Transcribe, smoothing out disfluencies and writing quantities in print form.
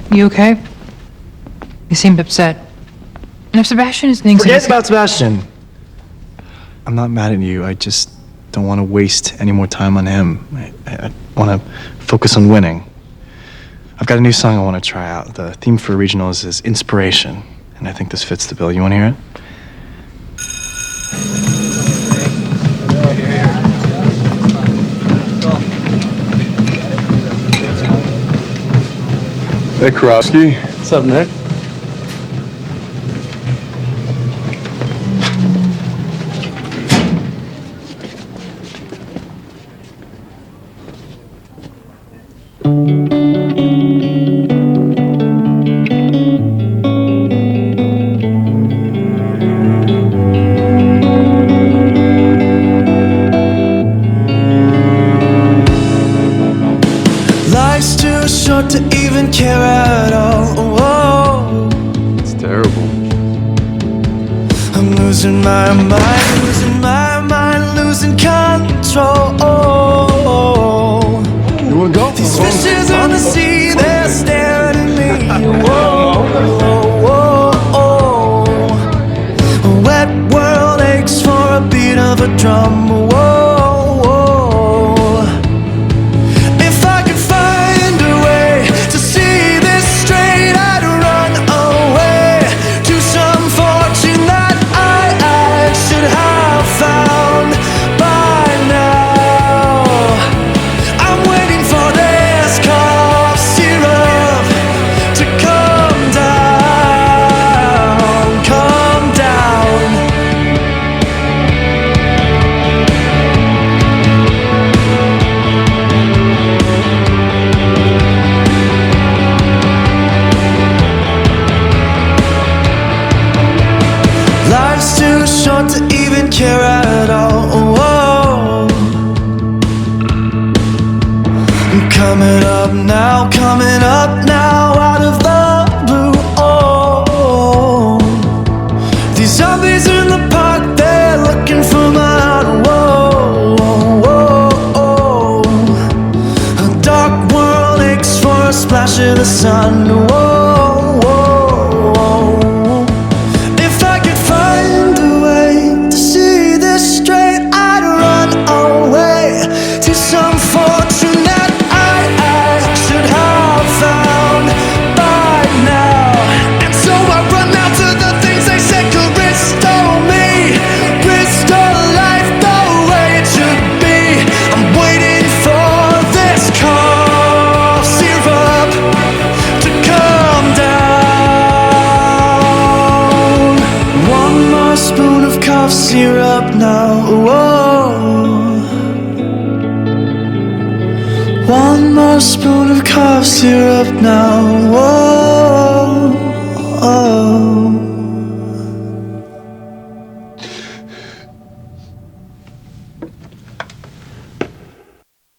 You okay? You seemed upset. And if Sebastian is thinking... Forget about Sebastian! I'm not mad at you, I just don't want to waste any more time on him. I want to focus on winning. I've got a new song I want to try out. The theme for regionals is inspiration, and I think this fits the bill. You want to hear it? Hey, Karofsky. What's up, Nick? Life's too short to even care at all. Whoa. It's terrible. I'm losing my mind, losing my mind, losing control. You wanna go? These fishes in the sea, they're staring at me. Whoa, whoa, whoa. A wet world aches for a beat of a drum. Whoa. Life's too short to even care at all. Whoa. I'm coming up now, out of the blue. Oh, these zombies in the park, they're looking for my heart. Whoa, whoa, whoa. A dark world aches for a splash of the sun. Whoa. Syrup now, whoa. One more spoon of cough syrup now, whoa.